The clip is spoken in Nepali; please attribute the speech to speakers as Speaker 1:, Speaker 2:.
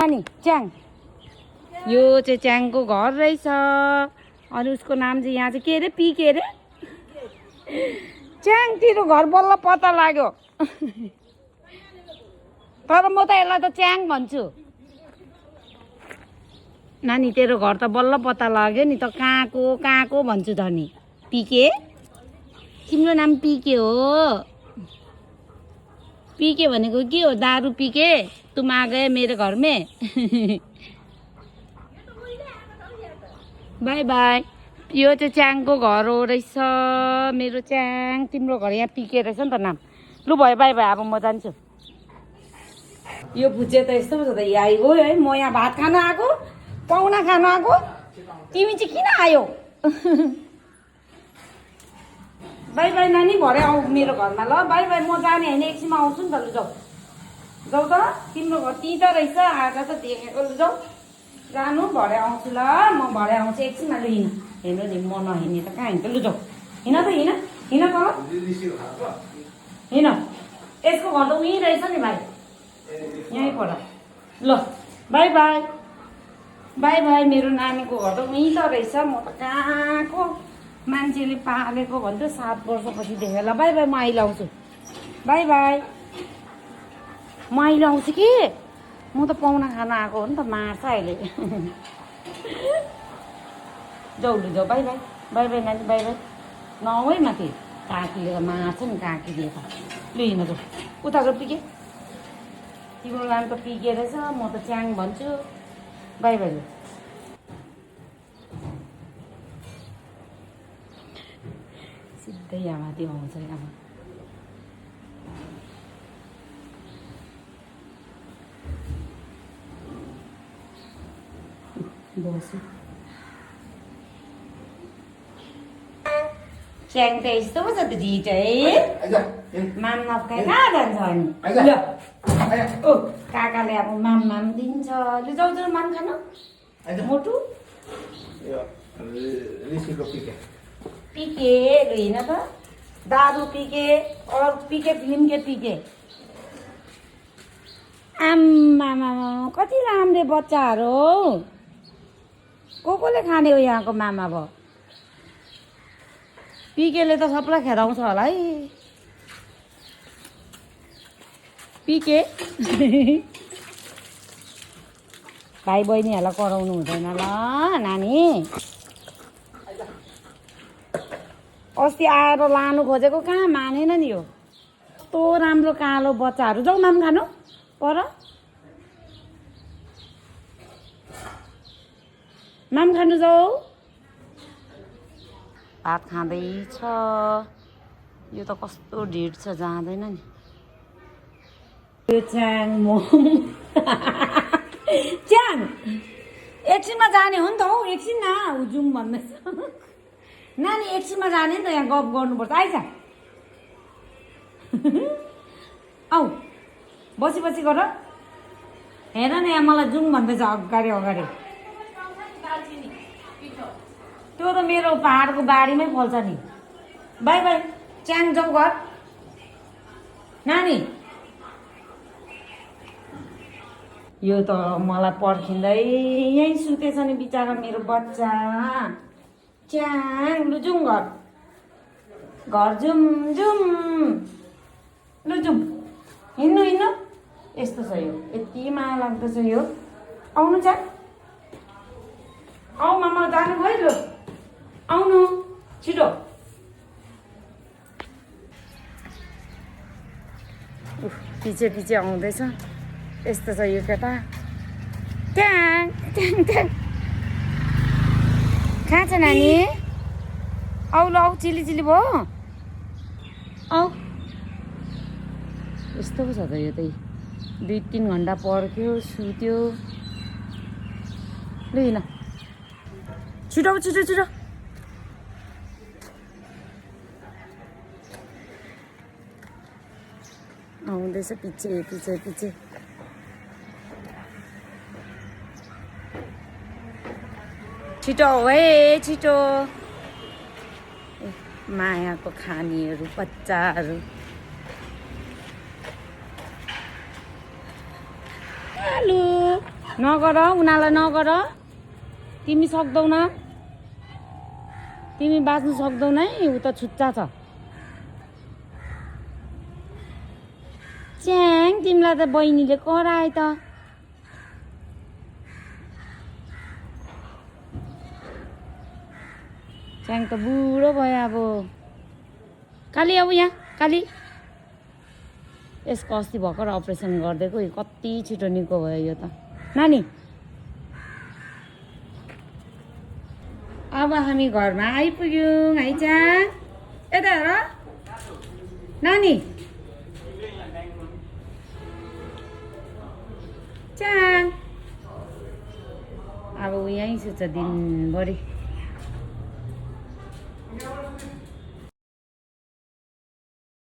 Speaker 1: अनि च्याङ यो चाहिँ च्याङको घर रहेछ अनि उसको नाम चाहिँ यहाँ चाहिँ के अरे पिके अरे च्याङ तिम्रो घर बल्ल पत्ता लाग्यो तर म त यसलाई त च्याङ भन्छु नानी तेरो घर त बल्ल पत्ता लाग्यो नि त कहाँको भन्छु त नि पिके तिम्रो नाम पिके हो पिके भनेको के हो दारू पिके तुम आ गए मेरो घर में बाई बाई यो चाहिँ च्याङको घर हो रहेछ मेरो च्याङ तिम्रो घर यहाँ पिके रहेछ नि त नाम लु भयो बाई बाई अब म जान्छु यो भुजे त यस्तो पो छ त आइगयो है म यहाँ भात खान आएको पाहुना खान आएको तिमी चाहिँ किन आयो बाई बाई नानी भरे आऊ मेरो घरमा ल बाई बाई म जाने होइन एकछिनमा आउँछु नि त लु जाऊ जाऊ त तिम्रो घर त्यहीँ त रहेछ आज त देखेको लु जाऊ जानु भरे आउँछु ल म भरे आउँछु एकछिनमा लु हिँड हेर्नु नि म नहिँड्ने त कहाँ हिँड्छ लु जाऊ हिँड त हिँड त हिँड यसको घर त उहीँ रहेछ नि भाइ यहीँ पर ल बाई बाई बाई बाई मेरो नानीको घर त उहीँ त रहेछ म त कहाँको मान्छेले पालेको भन्थ्यो 7 वर्षपछि देखेर ल बाई बाई म अहिले आउँछु बाई बाई म अहिले आउँछु कि म त पाहुना खान आएको हो नि त मार्छ अहिले जाऊ लु जाऊ बाई बाई बाई बाई नानी बाई बाई नआऊ है माथि काकीले त मार्छ नि काकीले त लु हिँड जाऊ उता गयो पिके तिम्रो नाम त पिके रहेछ म त च्याङ भन्छु बाई बाई लु सिधै यहाँ माथि आउँछ यहाँ बस्छु च्याङ त यस्तो पो छ त ढिट है माम नखाइ कहाँ जान्छ अनि ल ओ काकाले अब माम दिन्छ लु जाऊ जाऊ माम खानु मोटु पिके लु हिँड त दारू पिके और पिके फिल्म के पिके आम्मामा कति राम्रे बच्चाहरू कोले खाने हो यहाँको मामा भयो पिकेले त सबलाई खेदाउँछ होला है पिके भाइ बहिनीहरूलाई कराउनु हुँदैन ल नानी अस्ति आएर लानु खोजेको कहाँ मानेन नि यो कस्तो राम्रो कालो बच्चाहरू जाऊ माम खानु पर माम खानु जाऊ भात खाँदैछ यो त कस्तो ढिड छ जाँदैन नि यो च्याङ च्याङ एकछिनमा जाने हो नि त हौ एकछिन न जाउँ भन्दैछ नानी एकछिनमा जाने नि त यहाँ गफ गर्नुपर्छ आइज आऊ बसी बसी गर हेर न यहाँ मलाई जाउँ भन्दैछ अगाडि अगाडि त्यो त मेरो पहाडको बारीमै फल्छ नि बाई बाई च्याङ जाऊ घर नानी यो त मलाई पर्खिँदै यहीँ सुतेछ नि बिचारा मेरो बच्चा च्याङ लु जाउँ घर जाउँ लु जाउँ हिँड्नु यस्तो छ यो यति माया लाग्दो छ यो आउनु च्याङ आऊ मामा जानु भयो लु आउनु छिटो पछि आउँदैछ यस्तो छ यो केटा ट्याङ ट्याङ ट्याङ कहाँ छ नानी आऊ ल आऊ चिली भयो आऊ यस्तो पो छ त यो त 2-3 घन्टा पर्ख्यो सुत्यो ल हिँड छिटो आउँदैछ पछि छिटो आऊ है छिटो मायाको खानीहरू बच्चाहरू आलु नगर उनीहरूलाई नगर तिमी सक्दैनौ तिमी बाँच्नु सक्दैनौ है उ त छुच्चा छ च्याङ तिमीलाई त बहिनीले कराए त च्याङ त बुढो भयो अब काली अब यहाँ काली यसको अस्ति भर्खर अपरेसन गरिदिएको कति छिटो निको भयो यो त नानी अब हामी घरमा आइपुग्यौँ है च्याङ यता हेर नानी च्याङ अब ऊ यहीँ सुत्छ दिनभरि